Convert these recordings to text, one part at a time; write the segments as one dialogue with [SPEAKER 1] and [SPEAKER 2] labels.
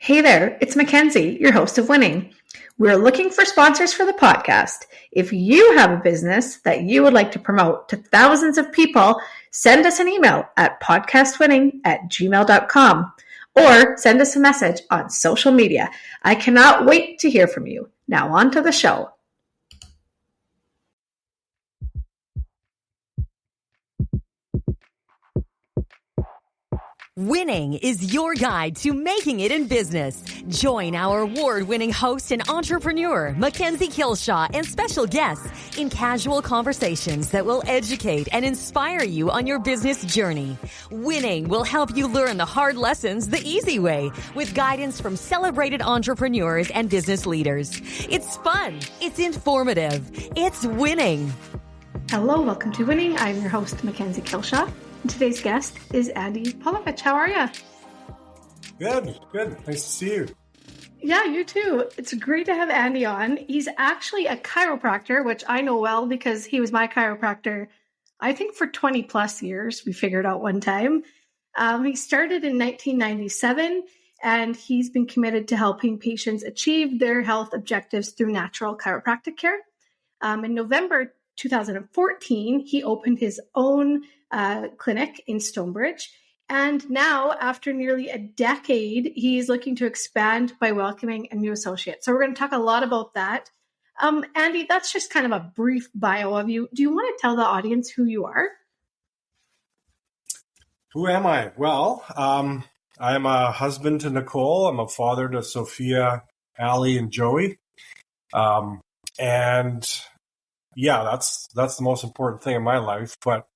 [SPEAKER 1] Hey there, it's Mackenzie, your host of Winning. We're looking for sponsors for the podcast. If you have a business that you would like to promote to thousands of people, send us an email at podcastwinning@gmail.com or send us a message on social media. I cannot wait to hear from you. Now on to the show.
[SPEAKER 2] Winning is your guide to making it in business. Join our award-winning host and entrepreneur, Mackenzie Kilshaw, and special guests in casual conversations that will educate and inspire you on your business journey. Winning will help you learn the hard lessons the easy way with guidance from celebrated entrepreneurs and business leaders. It's fun. It's informative. It's winning.
[SPEAKER 1] Hello, welcome to Winning. I'm your host, Mackenzie Kilshaw. Today's guest is Andy Pawlovich. How are you?
[SPEAKER 3] Good. Nice to see you.
[SPEAKER 1] Yeah, you too. It's great to have Andy on. He's actually a chiropractor, which I know well because he was my chiropractor, I think, for 20 plus years. We figured out one time. He started in 1997, and he's been committed to helping patients achieve their health objectives through natural chiropractic care. In November 2014, he opened his own clinic in Stonebridge. And now, after nearly a decade, he's looking to expand by welcoming a new associate. So we're going to talk a lot about that. Andy, that's just kind of a brief bio of you. Do you want to tell the audience who you are?
[SPEAKER 3] Who am I? Well, I'm a husband to Nicole. I'm a father to Sophia, Allie, and Joey. And yeah, that's the most important thing in my life. But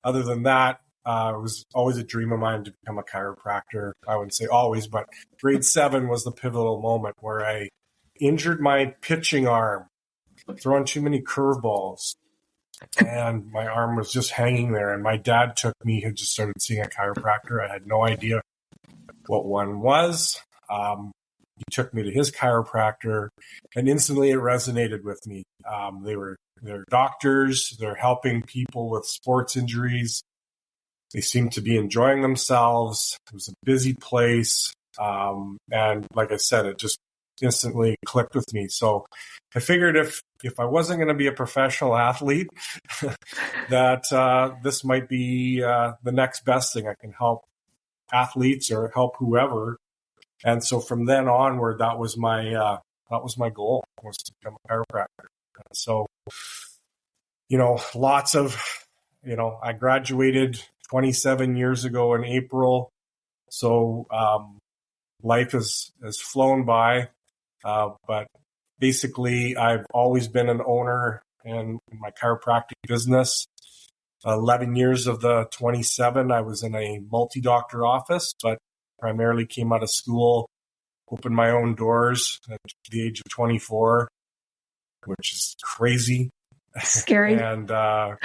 [SPEAKER 3] other than that, it was always a dream of mine to become a chiropractor. I wouldn't say always, but grade 7 was the pivotal moment where I injured my pitching arm, throwing too many curveballs, and my arm was just hanging there. And my dad had just started seeing a chiropractor. I had no idea what one was. He took me to his chiropractor, and instantly it resonated with me. They're doctors. They're helping people with sports injuries. They seemed to be enjoying themselves. It was a busy place. And like I said, it just instantly clicked with me. So I figured if I wasn't going to be a professional athlete, that this might be the next best thing. I can help athletes or help whoever. And so from then onward, that was my goal, was to become a chiropractor. So, I graduated 27 years ago in April. So life has flown by. But basically, I've always been an owner in my chiropractic business. 11 years of the 27, I was in a multi-doctor office, but primarily came out of school, opened my own doors at the age of 24, which is crazy.
[SPEAKER 1] Scary.
[SPEAKER 3] and I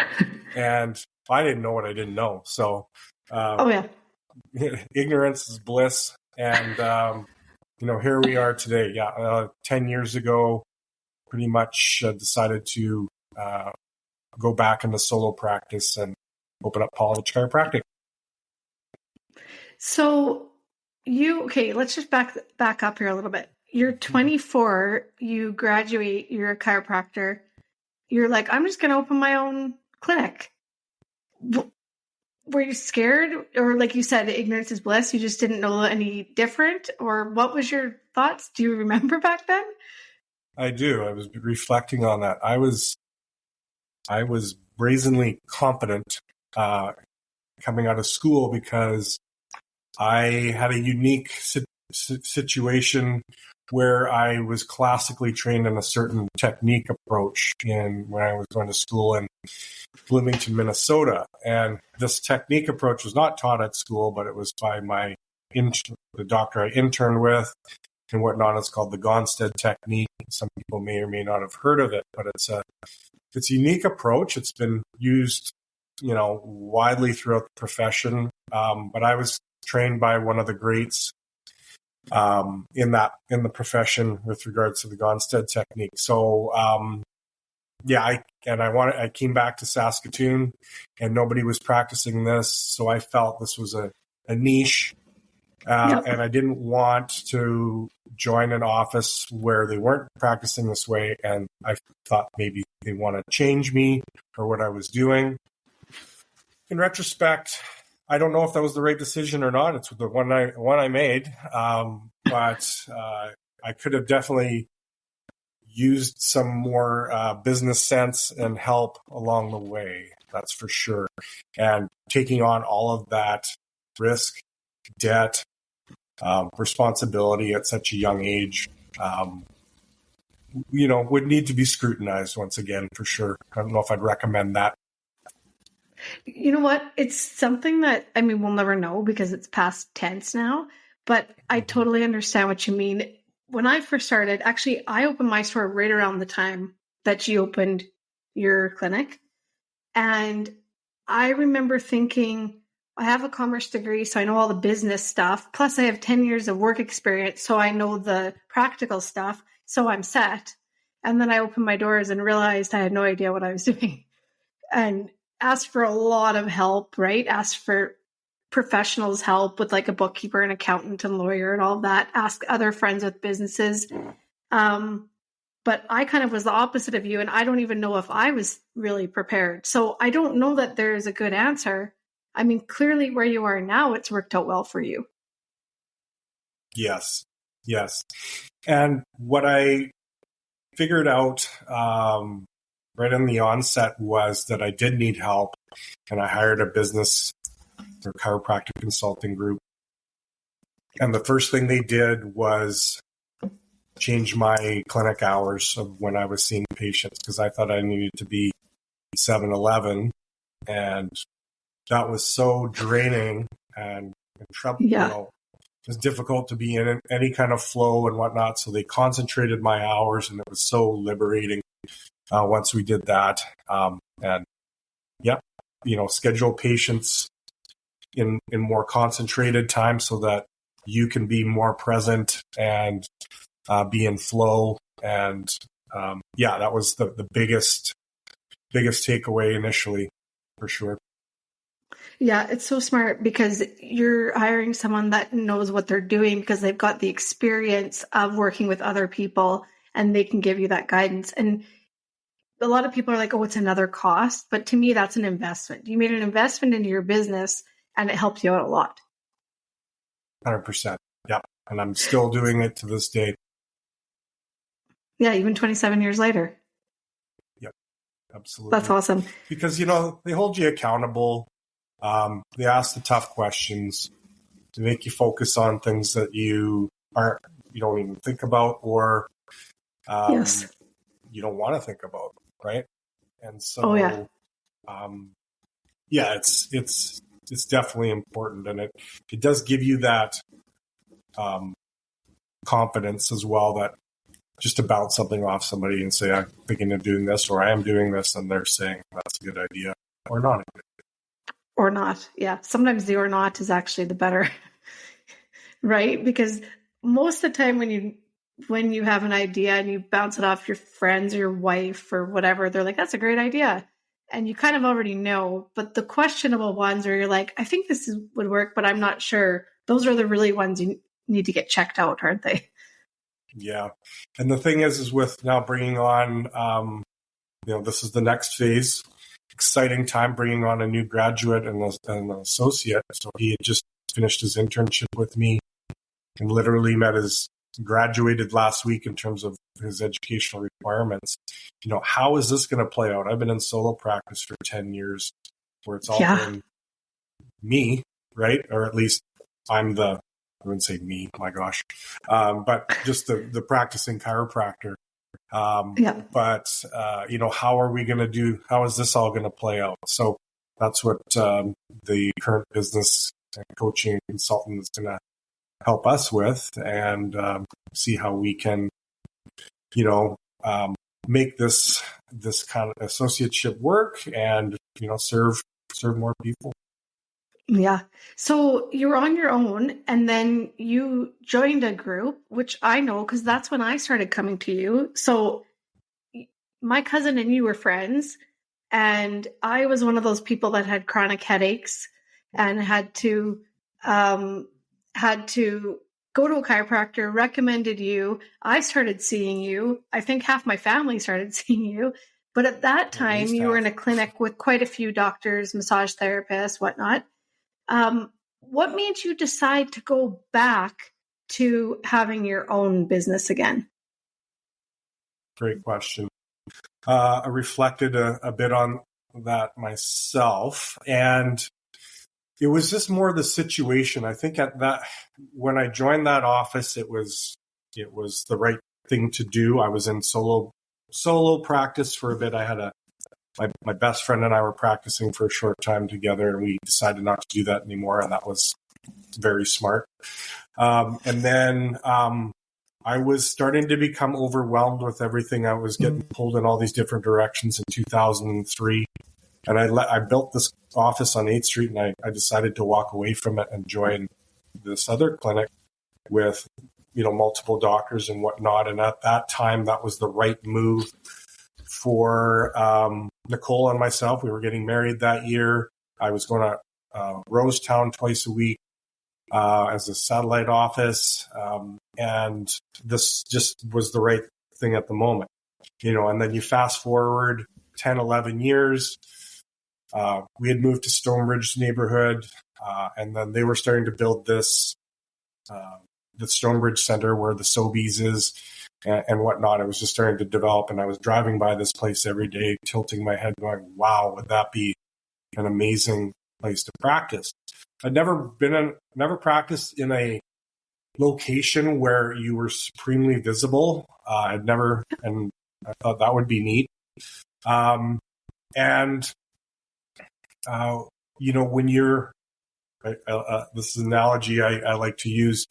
[SPEAKER 3] didn't know what I didn't know. So, ignorance is bliss. And, here we are today. 10 years ago, pretty much decided to go back into solo practice and open up Pawlovich Chiropractic.
[SPEAKER 1] So let's just back up here a little bit. You're 24, you graduate, you're a chiropractor. You're like, I'm just going to open my own clinic. Were you scared? Or like you said, ignorance is bliss. You just didn't know any different? Or what was your thoughts? Do you remember back then?
[SPEAKER 3] I do. I was reflecting on that. I was brazenly confident coming out of school because I had a unique situation where I was classically trained in a certain technique approach when I was going to school in Bloomington, Minnesota. And this technique approach was not taught at school, but it was by the doctor I interned with and whatnot. It's called the Gonstead technique. Some people may or may not have heard of it, but it's a unique approach. It's been used, widely throughout the profession. But I was trained by one of the greats in the profession with regards to the Gonstead technique. So I came back to Saskatoon and nobody was practicing this. So I felt this was a niche
[SPEAKER 1] Yep.
[SPEAKER 3] And I didn't want to join an office where they weren't practicing this way. And I thought maybe they want to change me or what I was doing. In retrospect, I don't know if that was the right decision or not. It's the one I made. But I could have definitely used some more business sense and help along the way. That's for sure. And taking on all of that risk, debt, responsibility at such a young age, would need to be scrutinized once again, for sure. I don't know if I'd recommend that.
[SPEAKER 1] You know what? It's something that, I mean, we'll never know because it's past tense now, but I totally understand what you mean. When I first started, actually, I opened my store right around the time that you opened your clinic. And I remember thinking, I have a commerce degree, so I know all the business stuff. Plus, I have 10 years of work experience, so I know the practical stuff. So I'm set. And then I opened my doors and realized I had no idea what I was doing. And asked for a lot of help, right? Asked for professionals' help with like a bookkeeper, an accountant, and lawyer, and all of that. Ask other friends with businesses. But I kind of was the opposite of you, and I don't even know if I was really prepared. So I don't know that there is a good answer. I mean, clearly where you are now, it's worked out well for you.
[SPEAKER 3] Yes. And what I figured out right in the onset was that I did need help, and I hired a business or chiropractic consulting group. And the first thing they did was change my clinic hours of when I was seeing patients, because I thought I needed to be 7-Eleven, and that was so draining and it was difficult to be in any kind of flow and whatnot. So they concentrated my hours, and it was so liberating once we did that. Schedule patients in more concentrated time so that you can be more present and be in flow. And that was the biggest takeaway initially, for sure.
[SPEAKER 1] Yeah, it's so smart because you're hiring someone that knows what they're doing because they've got the experience of working with other people, and they can give you that guidance. And a lot of people are like, oh, it's another cost. But to me, that's an investment. You made an investment into your business, and it helped you out a lot.
[SPEAKER 3] 100%. Yeah. And I'm still doing it to this day.
[SPEAKER 1] Yeah, even 27 years later.
[SPEAKER 3] Yep. Absolutely.
[SPEAKER 1] That's awesome.
[SPEAKER 3] Because, they hold you accountable. They ask the tough questions to make you focus on things that you don't even think about, or
[SPEAKER 1] Yes.
[SPEAKER 3] you don't want to think about, right? And so, it's definitely important, and it does give you that confidence as well, that just to bounce something off somebody and say, I'm thinking of doing this, or I am doing this, and they're saying that's a good idea or not a good idea.
[SPEAKER 1] Or not. Yeah. Sometimes the or not is actually the better, right? Because most of the time when you have an idea and you bounce it off your friends or your wife or whatever, they're like, that's a great idea. And you kind of already know. But the questionable ones where you're like, I think this would work, but I'm not sure. Those are the really ones you need to get checked out, aren't they?
[SPEAKER 3] Yeah. And the thing is with now bringing on, this is the next phase. Exciting time bringing on a new graduate and an associate. So he had just finished his internship with me and literally graduated last week in terms of his educational requirements. How is this going to play out? I've been in solo practice for 10 years where it's all been me, right? Or at least I wouldn't say me, my gosh, but just the practicing chiropractor. But how is this all going to play out? So that's what the current business and coaching consultant is going to help us with, and see how we can, make this kind of associateship work and, serve more people.
[SPEAKER 1] Yeah. So you were on your own, and then you joined a group, which I know because that's when I started coming to you. So my cousin and you were friends, and I was one of those people that had chronic headaches and had to had to go to a chiropractor, recommended you. I started seeing you. I think half my family started seeing you. But at that time, you were in a clinic with quite a few doctors, massage therapists, whatnot. What made you decide to go back to having your own business again?
[SPEAKER 3] Great question. I reflected a bit on that myself, and it was just more the situation. I think when I joined that office, it was the right thing to do. I was in solo practice for a bit. I had my best friend and I were practicing for a short time together, and we decided not to do that anymore, and that was very smart. And then I was starting to become overwhelmed with everything. I was getting pulled in all these different directions in 2003. And I built this office on 8th Street, and I decided to walk away from it and join this other clinic with, multiple doctors and whatnot. And at that time, that was the right move for Nicole and myself. We were getting married that year. I was going to Rosetown twice a week as a satellite office. And this just was the right thing at the moment, and then you fast forward 10, 11 years. We had moved to Stonebridge neighborhood, and then they were starting to build this, the Stonebridge Center where the Sobeys is and whatnot. It was just starting to develop, and I was driving by this place every day, tilting my head going, wow, would that be an amazing place to practice? I'd never practiced in a location where you were supremely visible. And I thought that would be neat. When you're, this is an analogy I like to use,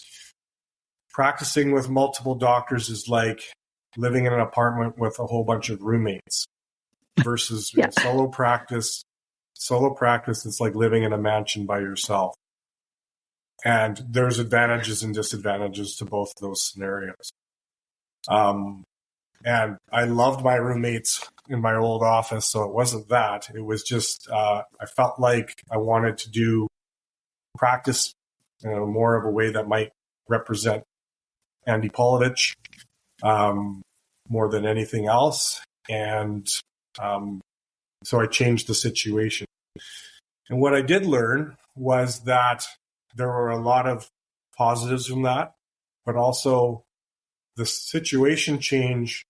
[SPEAKER 3] practicing with multiple doctors is like living in an apartment with a whole bunch of roommates versus solo practice. Solo practice is like living in a mansion by yourself. And there's advantages and disadvantages to both of those scenarios. And I loved my roommates in my old office, so it wasn't that. It was just I felt like I wanted to do practice in more of a way that might represent Andy Pawlovich more than anything else. And so I changed the situation. And what I did learn was that there were a lot of positives from that, but also the situation change.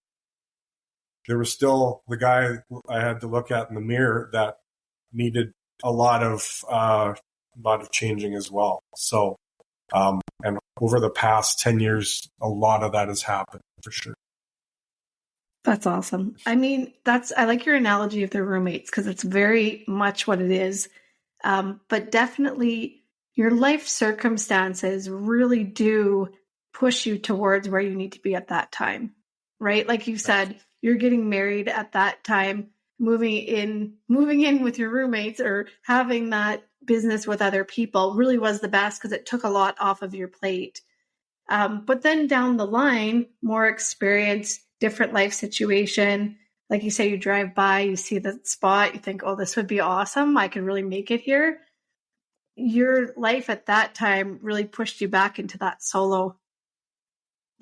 [SPEAKER 3] There was still the guy I had to look at in the mirror that needed a lot of changing as well. So, and over the past 10 years, a lot of that has happened for sure.
[SPEAKER 1] That's awesome. I mean, I like your analogy of the roommates because it's very much what it is. But definitely your life circumstances really do push you towards where you need to be at that time, right? Like you said, you're getting married at that time, moving in with your roommates or having that business with other people really was the best because it took a lot off of your plate. But then down the line, more experience, different life situation. Like you say, you drive by, you see the spot, you think, oh, this would be awesome. I could really make it here. Your life at that time really pushed you back into that solo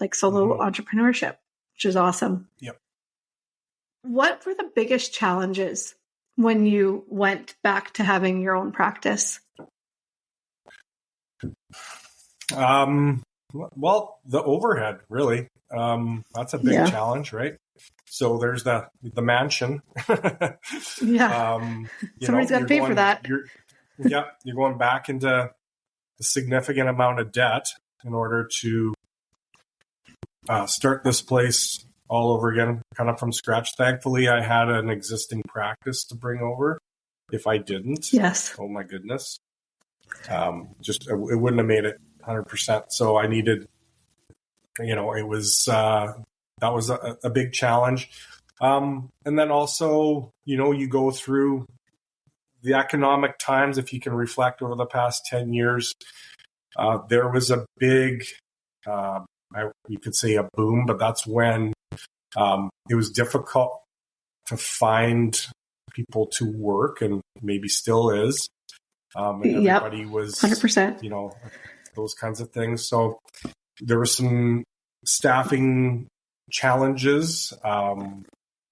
[SPEAKER 1] entrepreneurship, which is awesome.
[SPEAKER 3] Yep.
[SPEAKER 1] What were the biggest challenges when you went back to having your own practice?
[SPEAKER 3] Well, the overhead, really. That's a big challenge, right? So there's the mansion.
[SPEAKER 1] Somebody's got to pay for that.
[SPEAKER 3] You're going back into a significant amount of debt in order to start this place all over again, kind of from scratch. Thankfully, I had an existing practice to bring over. If I didn't, oh my goodness, it wouldn't have made it 100%. So I needed, it was that was a big challenge. And then also, you go through the economic times. If you can reflect over the past 10 years, there was a big, you could say a boom, but that's when it was difficult to find people to work, and maybe still is. And everybody was
[SPEAKER 1] 100%.
[SPEAKER 3] those kinds of things. So there were some staffing challenges.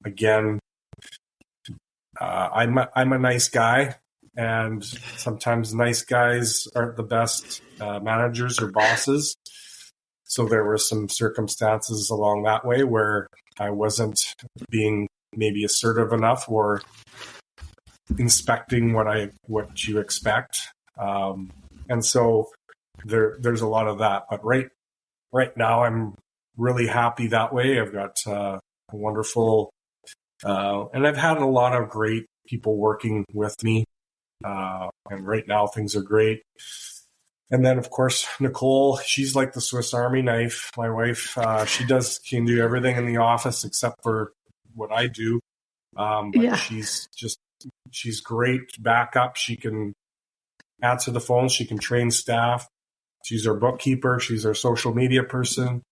[SPEAKER 3] Again, I'm a nice guy, and sometimes nice guys aren't the best managers or bosses. So there were some circumstances along that way where I wasn't being maybe assertive enough or inspecting what you expect. And so there's a lot of that. But right now I'm really happy that way. I've got a wonderful, and I've had a lot of great people working with me. And right now things are great. And then, of course, Nicole, she's like the Swiss Army knife. My wife, she can do everything in the office except for what I do. But she's great backup. She can answer the phone. She can train staff. She's our bookkeeper. She's our social media person.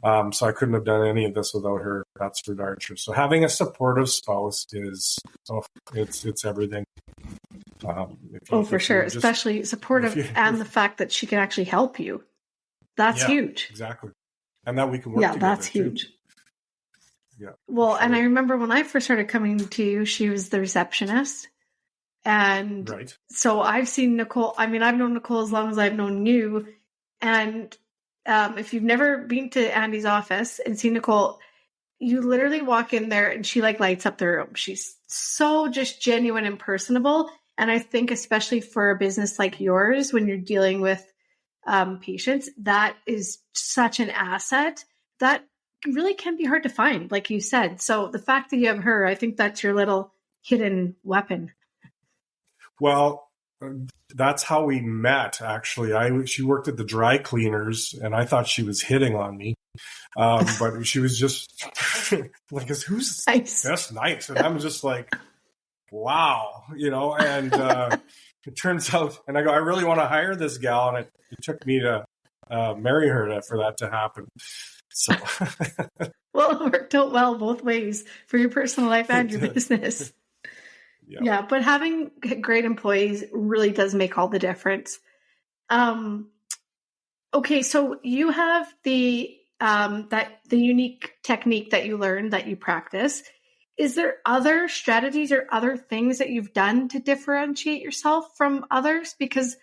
[SPEAKER 3] So I couldn't have done any of this without her. That's for darn sure. So having a supportive spouse it's everything.
[SPEAKER 1] For sure. Especially supportive and the fact that she can actually help you. That's huge.
[SPEAKER 3] Exactly. And that we can work together. Yeah, that's huge.
[SPEAKER 1] Too. Yeah. Well, sure. And I remember when I first started coming to you, she was the receptionist. And so I've seen Nicole. I mean, I've known Nicole as long as I've known you. And if you've never been to Andy's office and seen Nicole, you literally walk in there and she like lights up the room. She's so just genuine and personable. And I think especially for a business like yours, when you're dealing with patients, that is such an asset that really can be hard to find, like you said. So the fact that you have her, I think that's your little hidden weapon.
[SPEAKER 3] Well, that's how we met, actually. She worked at the dry cleaners, and I thought she was hitting on me. But she was just like, who's nice? That's nice. And I'm just like, wow, and it turns out, and I go, I really want to hire this gal. And it took me to marry her for that to happen. So,
[SPEAKER 1] well, it worked out well both ways for your personal life and your business. Yeah, but having great employees really does make all the difference. Okay, so you have the unique technique that you learned, that you practice. Is there other strategies or other things that you've done to differentiate yourself from others? Because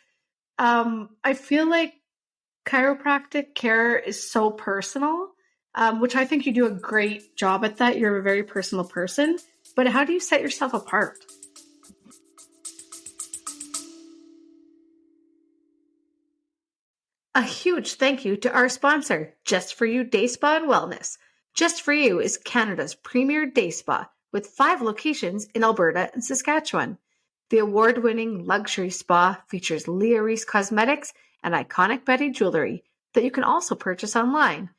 [SPEAKER 1] I feel like chiropractic care is so personal, which I think you do a great job at that. You're a very personal person. But how do you set yourself apart? A huge thank you to our sponsor, Just For You Day Spa and Wellness. Just For You is Canada's premier day spa with 5 locations in Alberta and Saskatchewan. The award-winning luxury spa features Leah Reese cosmetics and iconic Betty jewelry that you can also purchase online.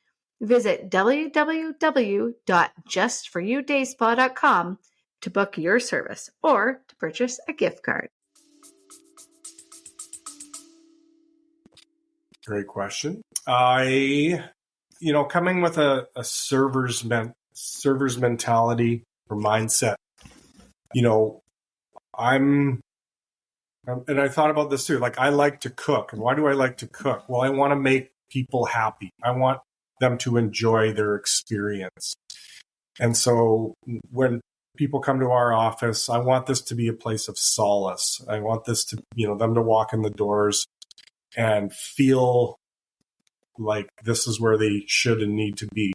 [SPEAKER 1] Visit www.justforyoudayspa.com to book your service or to purchase a gift card.
[SPEAKER 3] Great question. Coming with a server's mentality or mindset, and I thought about this too. Like, I like to cook. And why do I like to cook? Well, I want to make people happy. I want them to enjoy their experience. And so when people come to our office, I want this to be a place of solace. I want this to, them to walk in the doors and feel like this is where they should and need to be.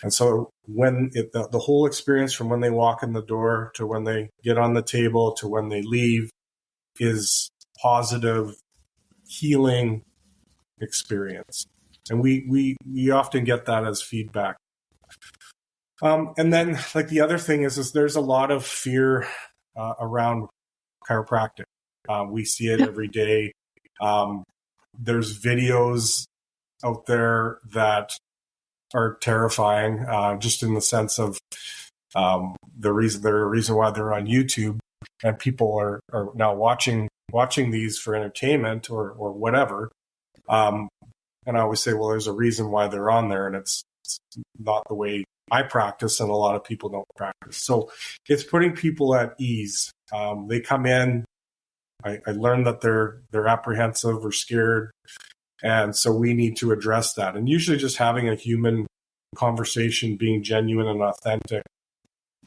[SPEAKER 3] And so when the whole experience from when they walk in the door to when they get on the table to when they leave is positive, healing experience. And we often get that as feedback. And then, like, the other thing is there's a lot of fear around chiropractic. We see it every day. There's videos out there that are terrifying, just in the sense of the reason why they're on YouTube, and people are now watching these for entertainment or whatever. And I always say, well, there's a reason why they're on there, and it's not the way I practice, and a lot of people don't practice. So it's putting people at ease. They come in. I learned that they're apprehensive or scared, And so we need to address that. And usually just having a human conversation, being genuine and authentic,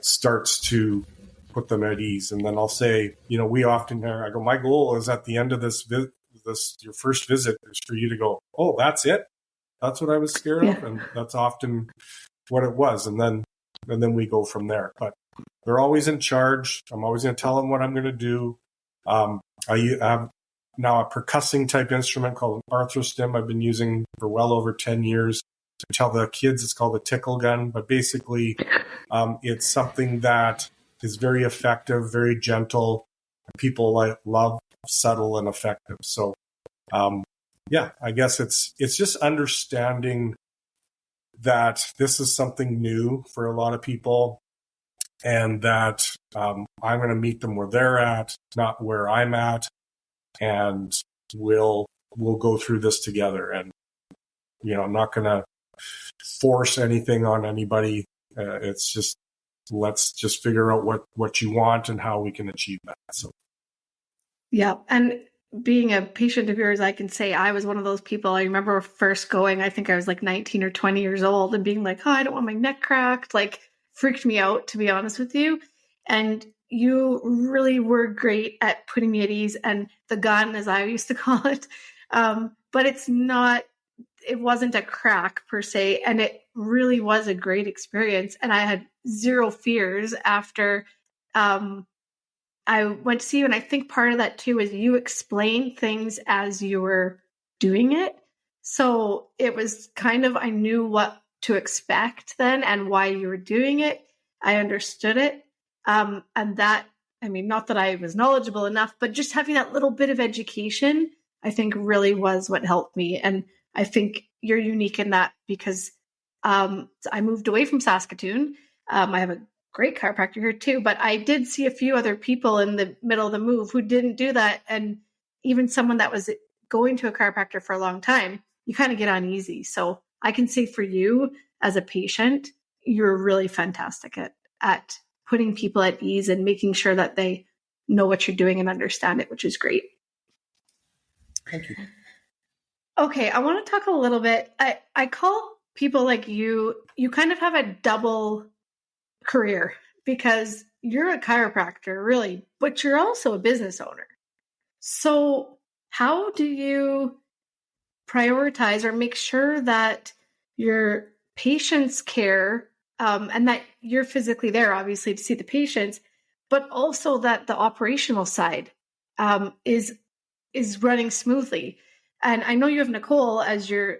[SPEAKER 3] starts to put them at ease. And then I'll say, we often hear, I go, my goal is at the end of this your first visit is for you to go, oh, that's it? That's what I was scared of? And that's often what it was. And then we go from there. But they're always in charge. I'm always going to tell them what I'm going to do. I have now a percussing type instrument called an arthrostim I've been using for well over 10 years. To tell the kids, it's called a tickle gun. But basically, it's something that is very effective, very gentle. People love subtle and effective. So, I guess it's just understanding that this is something new for a lot of people, and that I'm going to meet them where they're at, not where I'm at, and we'll go through this together. And I'm not going to force anything on anybody. It's just, let's just figure out what you want and how we can achieve that. So,
[SPEAKER 1] yeah, and being a patient of yours, I can say I was one of those people. I remember first going, I think I was like 19 or 20 years old, and being like, oh, I don't want my neck cracked, like freaked me out, to be honest with you. And you really were great at putting me at ease, and the gun, as I used to call it. But it wasn't a crack per se. And it really was a great experience. And I had zero fears after, I went to see you. And I think part of that too is you explained things as you were doing it. So it was kind of, I knew what to expect then and why you were doing it. I understood it. And that, not that I was knowledgeable enough, but just having that little bit of education, I think really was what helped me. And I think you're unique in that because I moved away from Saskatoon. I have a great chiropractor here too, but I did see a few other people in the middle of the move who didn't do that. And even someone that was going to a chiropractor for a long time, you kind of get uneasy. So I can say for you as a patient, you're really fantastic at putting people at ease and making sure that they know what you're doing and understand it, which is great.
[SPEAKER 3] Thank you.
[SPEAKER 1] Okay, I want to talk a little bit. I call people like you kind of have a double career because you're a chiropractor, really, but you're also a business owner. So how do you prioritize or make sure that your patients' care and that you're physically there, obviously, to see the patients, but also that the operational side is running smoothly? And I know you have Nicole as your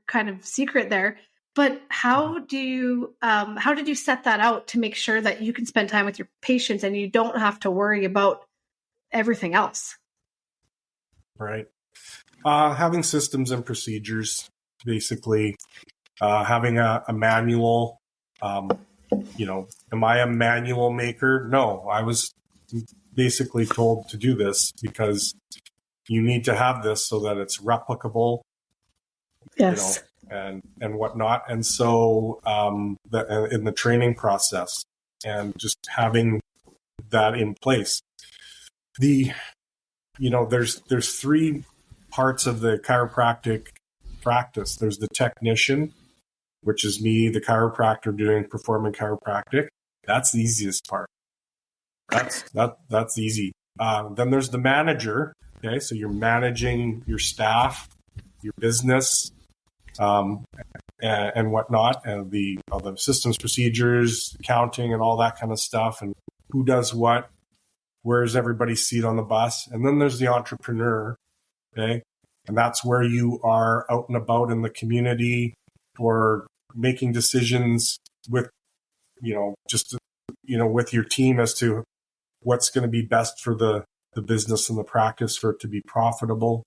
[SPEAKER 1] kind of secret there, but how did you set that out to make sure that you can spend time with your patients and you don't have to worry about everything else?
[SPEAKER 3] Right. Having systems and procedures, basically, having a manual. Am I a manual maker? No, I was basically told to do this because you need to have this so that it's replicable.
[SPEAKER 1] Yes.
[SPEAKER 3] And whatnot. And so in the training process and just having that in place. There's three parts of the chiropractic practice. There's the technician, which is me, the chiropractor performing chiropractic. That's the easiest part. That's easy. Then there's the manager. Okay, so you're managing your staff, your business, and whatnot, and all the systems, procedures, accounting, and all that kind of stuff, and who does what, where's everybody's seat on the bus. And then there's the entrepreneur, okay, and that's where you are out and about in the community or making decisions with, with your team as to what's going to be best for the business and the practice for it to be profitable.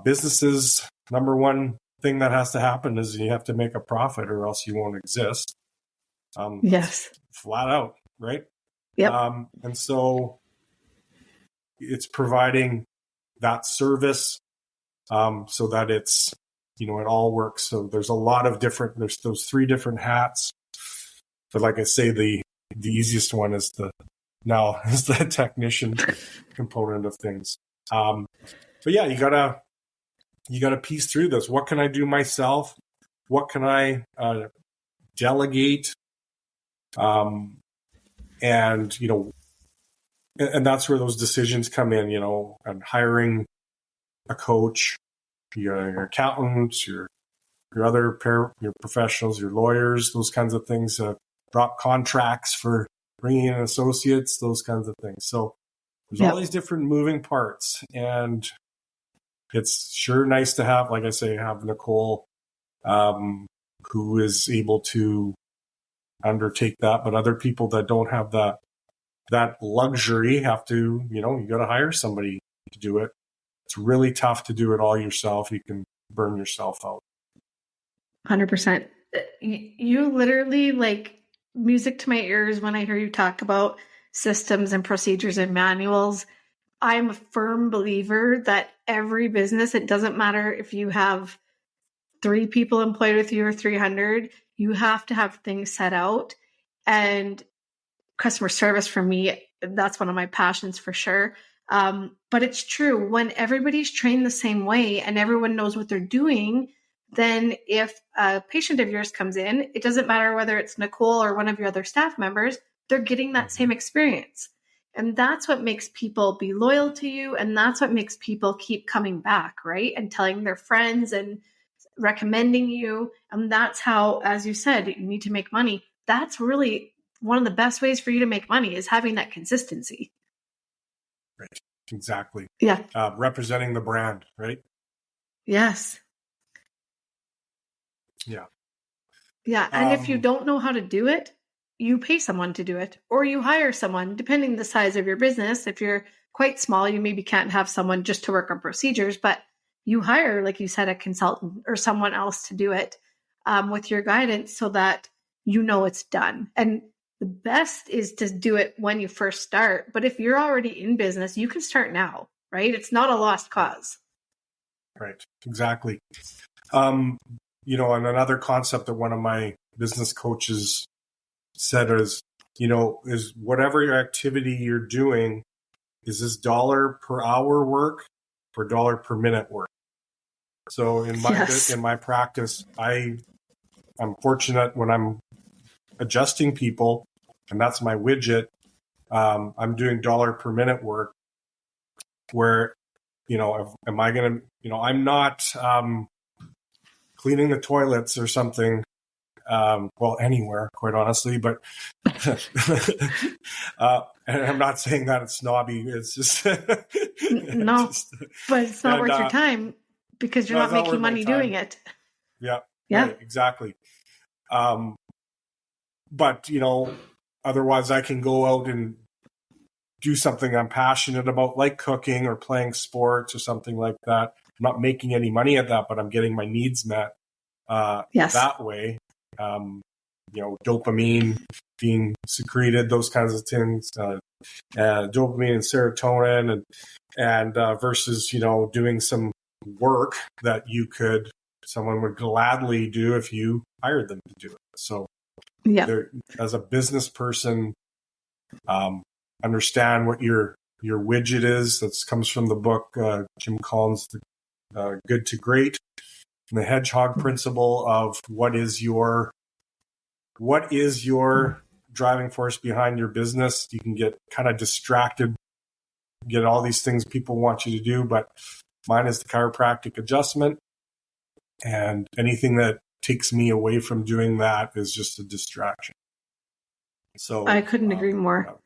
[SPEAKER 3] Businesses, number one thing that has to happen is you have to make a profit or else you won't exist.
[SPEAKER 1] Yes.
[SPEAKER 3] Flat out, right?
[SPEAKER 1] Yep.
[SPEAKER 3] And so it's providing that service so that it's, it all works. So there's a lot of there's those three different hats. But like I say, the easiest one is the technician component of things. But yeah, you gotta you got to piece through this. What can I do myself? What can I delegate? And, and that's where those decisions come in, and hiring a coach, your accountants, your other your professionals, your lawyers, those kinds of things, drop contracts for bringing in associates, those kinds of things. So there's all these different moving parts, and it's sure nice to have, like I say, have Nicole, who is able to undertake that, but other people that don't have that luxury have to, you got to hire somebody to do it. It's really tough to do it all yourself. You can burn yourself out.
[SPEAKER 1] 100%. You literally like music to my ears when I hear you talk about systems and procedures and manuals. I'm a firm believer that every business, it doesn't matter if you have 3 people employed with you or 300, you have to have things set out. And customer service for me, that's one of my passions for sure. But it's true, when everybody's trained the same way and everyone knows what they're doing, then if a patient of yours comes in, it doesn't matter whether it's Nicole or one of your other staff members, they're getting that same experience. And that's what makes people be loyal to you. And that's what makes people keep coming back, right? And telling their friends and recommending you. And that's how, as you said, you need to make money. That's really one of the best ways for you to make money, is having that consistency.
[SPEAKER 3] Right. Exactly.
[SPEAKER 1] Yeah.
[SPEAKER 3] Representing the brand, right?
[SPEAKER 1] Yes.
[SPEAKER 3] Yeah.
[SPEAKER 1] Yeah. And if you don't know how to do it, you pay someone to do it, or you hire someone, depending the size of your business. If you're quite small, you maybe can't have someone just to work on procedures, but you hire, like you said, a consultant or someone else to do it with your guidance so that you know it's done. And the best is to do it when you first start. But if you're already in business, you can start now, right? It's not a lost cause.
[SPEAKER 3] Right. Exactly. And another concept that one of my business coaches said is whatever your activity you're doing, is this dollar per hour work or dollar per minute work? So in my practice, I'm fortunate when I'm adjusting people, and that's my widget. I'm doing dollar per minute work where, am I going to, I'm not cleaning the toilets or something. Anywhere, quite honestly, but and I'm not saying that it's snobby. It's just
[SPEAKER 1] no, but it's not worth your time because you're not making money doing it.
[SPEAKER 3] Yeah, right, exactly. But otherwise, I can go out and do something I'm passionate about, like cooking or playing sports or something like that. I'm not making any money at that, but I'm getting my needs met that way. Dopamine being secreted, those kinds of things, dopamine and serotonin, and versus, doing some work that someone would gladly do if you hired them to do it. So as a business person, understand what your widget is. That comes from the book, Jim Collins, Good to Great. The hedgehog principle of what is your driving force behind your business. You can get kind of distracted, get all these things people want you to do, but mine is the chiropractic adjustment, and anything that takes me away from doing that is just a distraction. So
[SPEAKER 1] I couldn't agree more.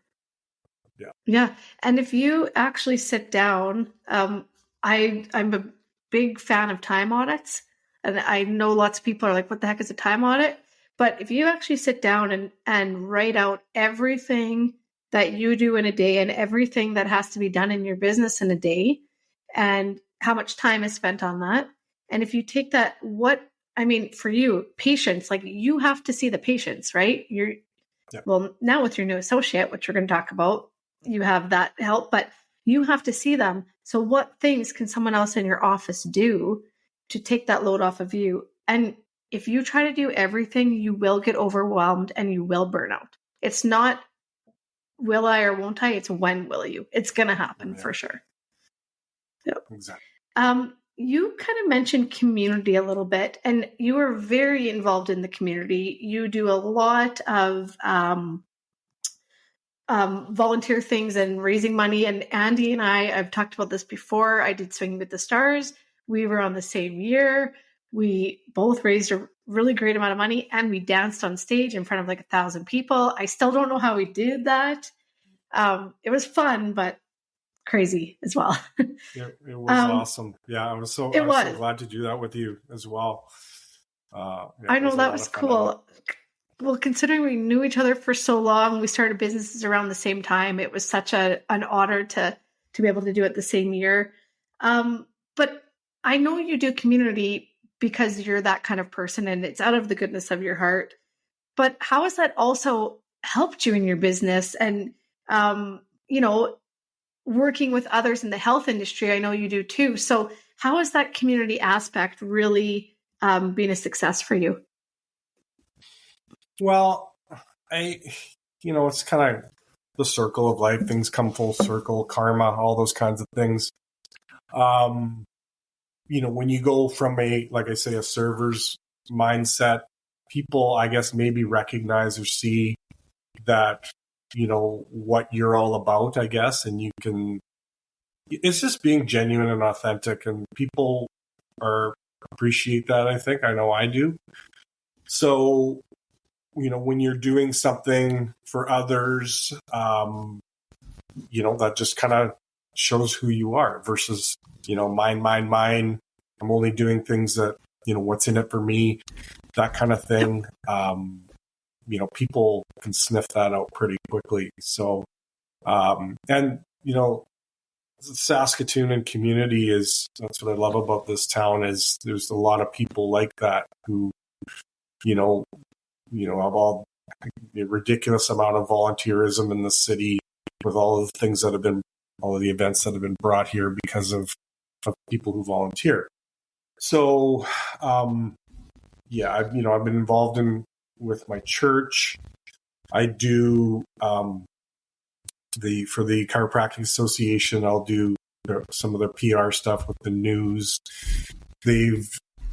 [SPEAKER 1] Yeah. And if you actually sit down, I'm a big fan of time audits. And I know lots of people are like, what the heck is a time audit? But if you actually sit down and write out everything that you do in a day and everything that has to be done in your business in a day and how much time is spent on that. And if you take that, for you, patients, like you have to see the patients, right? Well, now with your new associate, which we're going to talk about, you have that help, but you have to see them. So what things can someone else in your office do to take that load off of you? And if you try to do everything, you will get overwhelmed and you will burn out. It's not will I or won't I? It's when will you? It's going to happen for sure. Yep.
[SPEAKER 3] Exactly.
[SPEAKER 1] you kind of mentioned community a little bit, and you are very involved in the community. You do a lot of volunteer things and raising money. And Andy and I've talked about this before. I did Swinging with the Stars. We were on the same year. We both raised a really great amount of money, and we danced on stage in front of like 1,000 people. I still don't know how we did that. It was fun, but crazy as well.
[SPEAKER 3] It was awesome. Yeah, I was so glad to do that with you as well.
[SPEAKER 1] I know that was cool. Well, considering we knew each other for so long, we started businesses around the same time. It was such an honor to be able to do it the same year. But I know you do community because you're that kind of person, and it's out of the goodness of your heart. But how has that also helped you in your business and, working with others in the health industry? I know you do too. So how has that community aspect really been a success for you?
[SPEAKER 3] Well, it's kind of the circle of life. Things come full circle, karma, all those kinds of things. When you go from a server's mindset, people, I guess, maybe recognize or see that, what you're all about, I guess, and it's just being genuine and authentic, and people appreciate that, I think. I know I do. So, when you're doing something for others, that just kind of shows who you are versus, mine. I'm only doing things that, what's in it for me, that kind of thing. People can sniff that out pretty quickly. So, Saskatoon and community that's what I love about this town is there's a lot of people like that who, have all the ridiculous amount of volunteerism in the city with all of the things that have been, all of the events that have been brought here because of people who volunteer. So, I've been involved with my church. I do, for the Chiropractic Association, I'll do some of their PR stuff with the news. They've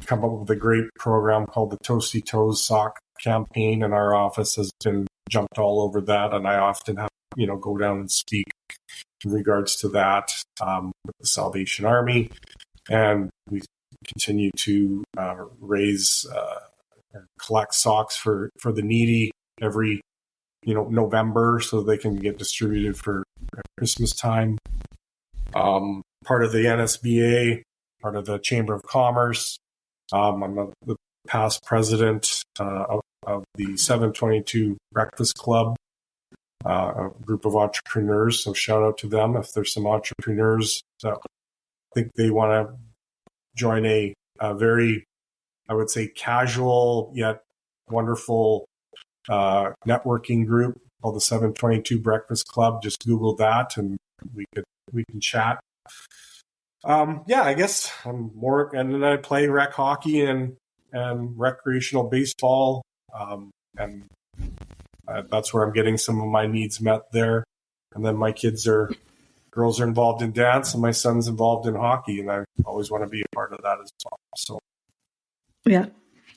[SPEAKER 3] come up with a great program called the Toasty Toes Sock campaign, and our office has been jumped all over that. And I often have, go down and speak in regards to that with the Salvation Army. And we continue to raise, collect socks for the needy every, November, so they can get distributed for Christmas time. Part of the NSBA, part of the Chamber of Commerce. I'm the past president of the 722 Breakfast Club, a group of entrepreneurs. So shout out to them if there's some entrepreneurs that think they want to join a very, I would say, casual yet wonderful networking group called the 722 Breakfast Club. Just Google that and we can chat. I guess I'm more, and then I play rec hockey and recreational baseball. That's where I'm getting some of my needs met there. And then my girls are involved in dance, and my son's involved in hockey, and I always want to be a part of that as well. So,
[SPEAKER 1] yeah,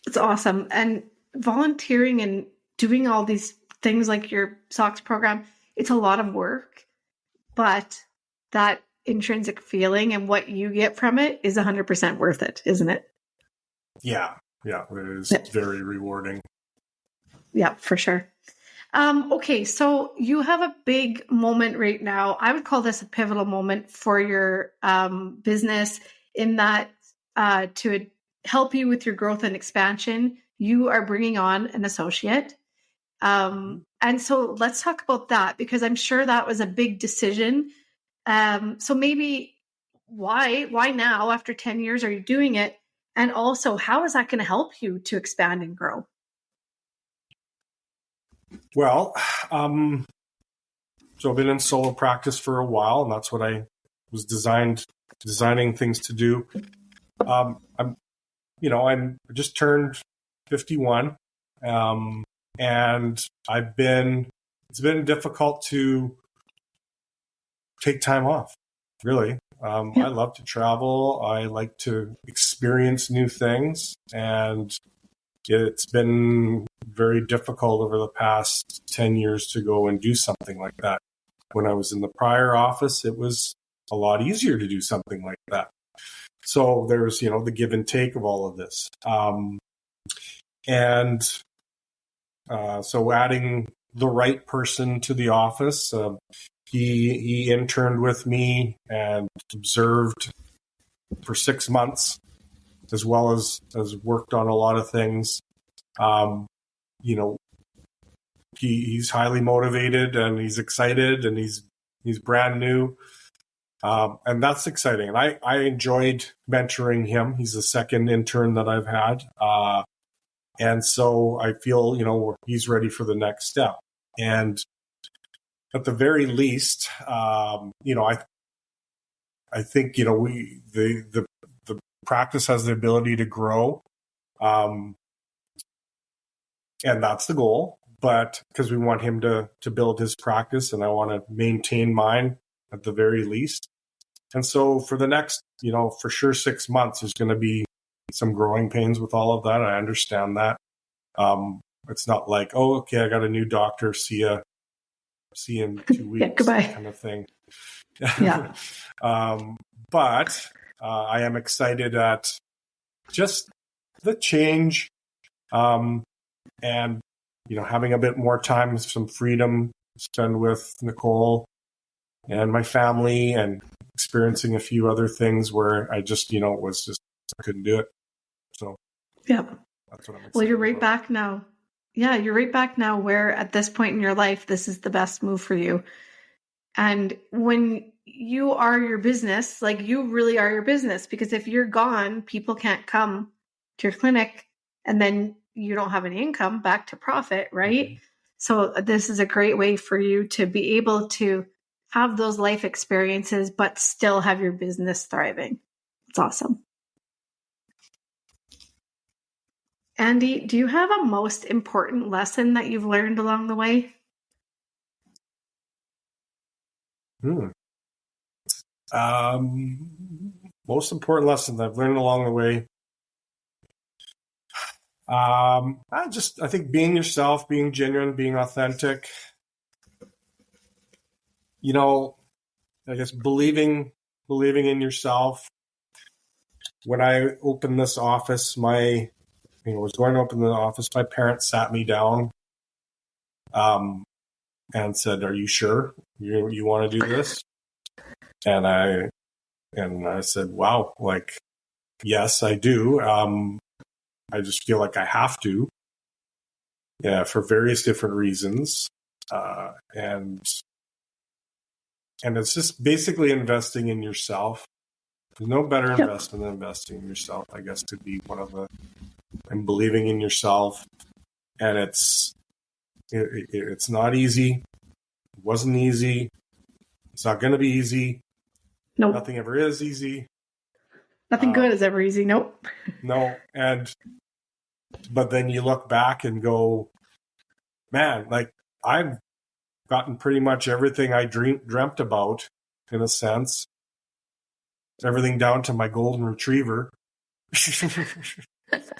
[SPEAKER 1] it's awesome. And volunteering and doing all these things like your socks program, it's a lot of work, but that intrinsic feeling and what you get from it is 100% worth it, isn't it?
[SPEAKER 3] Yeah, it is very rewarding.
[SPEAKER 1] Yeah, for sure. Okay, so you have a big moment right now. I would call this a pivotal moment for your business in that to help you with your growth and expansion, you are bringing on an associate. And so let's talk about that, because I'm sure that was a big decision. So maybe why now after 10 years are you doing it? And also, how is that going to help you to expand and grow?
[SPEAKER 3] Well, so I've been in solo practice for a while, and that's what I was designing things to do. I just turned 51, and it's been difficult to take time off, really. I love to travel. I like to experience new things. And it's been very difficult over the past 10 years to go and do something like that. When I was in the prior office, it was a lot easier to do something like that. So there's, the give and take of all of this. So adding the right person to the office, he interned with me and observed for 6 months, as well as worked on a lot of things. He's highly motivated and he's excited and he's brand new. And that's exciting. And I enjoyed mentoring him. He's the second intern that I've had. And so I feel, he's ready for the next step. And at the very least, I think, the practice has the ability to grow. And that's the goal. But because we want him to build his practice and I want to maintain mine at the very least. And so for the next, for sure 6 months, there's going to be some growing pains with all of that. I understand that. It's not like, oh, okay, I got a new doctor. See you in 2 weeks.
[SPEAKER 1] Goodbye.
[SPEAKER 3] Kind of thing.
[SPEAKER 1] Yeah.
[SPEAKER 3] But I am excited at just the change, and having a bit more time, some freedom to spend with Nicole and my family, and experiencing a few other things where I just, I couldn't do it. So
[SPEAKER 1] yeah,
[SPEAKER 3] that's what I'm excited
[SPEAKER 1] well, you're right
[SPEAKER 3] about.
[SPEAKER 1] back now. Yeah, you're right back now where at this point in your life, this is the best move for you. And when you are your business, like you really are your business, because if you're gone, people can't come to your clinic and then you don't have any income back to profit, right? Mm-hmm. So this is a great way for you to be able to have those life experiences, but still have your business thriving. It's awesome. Andy, do you have a most important lesson that you've learned along the way?
[SPEAKER 3] Most important lesson that I've learned along the way. I think being yourself, being genuine, being authentic. I guess believing in yourself. When I opened this office, was going to open the office, my parents sat me down, and said, "Are you sure you want to do this?" And I said, "Wow, yes, I do. I just feel like I have to, for various different reasons, and it's just basically investing in yourself. There's no better investment than investing in yourself, I guess, to be one of the, and believing in yourself. And it's not easy. It wasn't easy. It's not going to be easy.
[SPEAKER 1] Nope.
[SPEAKER 3] Nothing ever is easy.
[SPEAKER 1] Nothing good is ever easy. Nope.
[SPEAKER 3] No. But then you look back and go, man, I've gotten pretty much everything I dreamt about, in a sense. Everything down to my golden retriever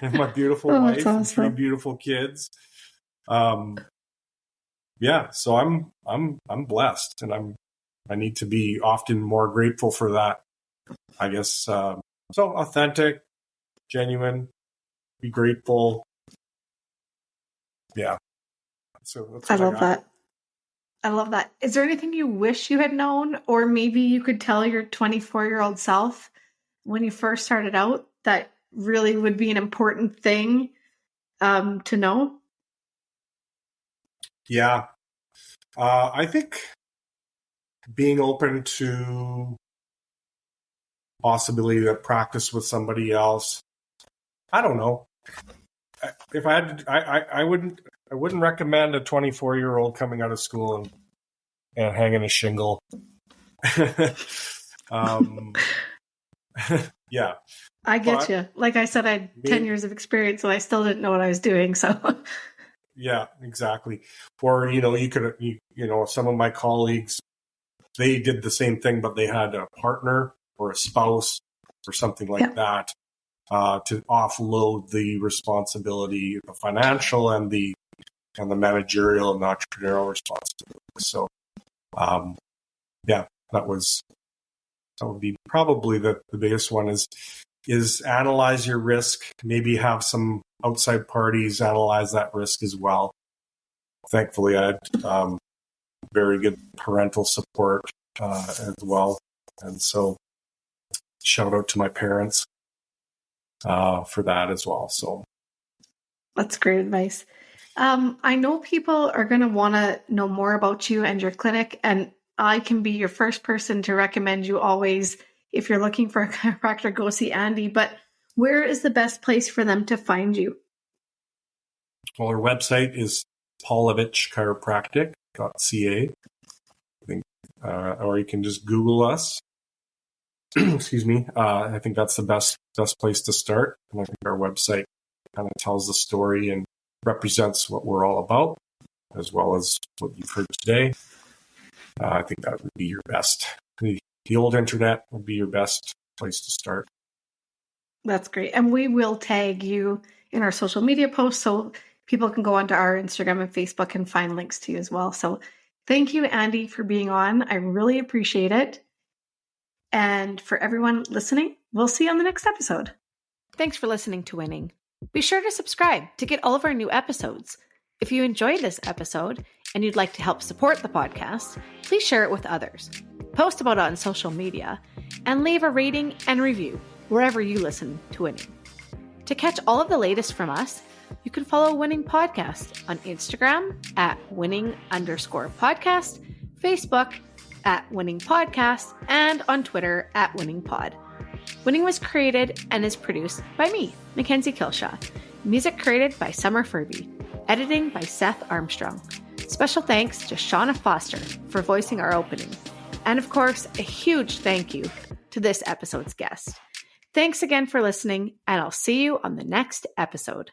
[SPEAKER 3] and my beautiful wife and 3 beautiful kids. So I'm blessed, and I need to be often more grateful for that, I guess. So authentic, genuine, be grateful. Yeah. So that's what I love that.
[SPEAKER 1] I love that. Is there anything you wish you had known, or maybe you could tell your 24-year-old self when you first started out that really would be an important thing to know?
[SPEAKER 3] Yeah. I think being open to possibility to practice with somebody else. I don't know. If I had to, I wouldn't recommend a 24-year-old coming out of school and hanging a shingle. Yeah.
[SPEAKER 1] I get you. Like I said, I had 10 years of experience and I still didn't know what I was doing. So
[SPEAKER 3] yeah, exactly. Or, you could, some of my colleagues, they did the same thing, but they had a partner or a spouse or something like that, to offload the responsibility, the financial and the managerial and entrepreneurial responsibility. So, that would be probably the biggest one is analyze your risk, maybe have some outside parties analyze that risk as well. Thankfully, I had very good parental support as well. And so shout out to my parents for that as well. So
[SPEAKER 1] that's great advice. I know people are going to want to know more about you and your clinic, and I can be your first person to recommend you always. If you're looking for a chiropractor, go see Andy. But where is the best place for them to find you?
[SPEAKER 3] Well, our website is pawlovichchiropractic.ca. I think, or you can just Google us. Excuse me. I think that's the best place to start. And I think our website kind of tells the story and represents what we're all about, as well as what you've heard today. I think that would be your best. The old internet would be your best place to start.
[SPEAKER 1] That's great. And we will tag you in our social media posts so people can go onto our Instagram and Facebook and find links to you as well. So thank you, Andy, for being on. I really appreciate it. And for everyone listening, we'll see you on the next episode.
[SPEAKER 4] Thanks for listening to Winning. Be sure to subscribe to get all of our new episodes. If you enjoyed this episode and you'd like to help support the podcast, please share it with others. Post about it on social media and leave a rating and review wherever you listen to Winning. To catch all of the latest from us, you can follow Winning Podcast on Instagram at winning_podcast, Facebook at Winning Podcast, and on Twitter at Winning Pod. Winning was created and is produced by me, Mackenzie Kilshaw. Music created by Summer Furby. Editing by Seth Armstrong. Special thanks to Shauna Foster for voicing our opening. And of course, a huge thank you to this episode's guest. Thanks again for listening, and I'll see you on the next episode.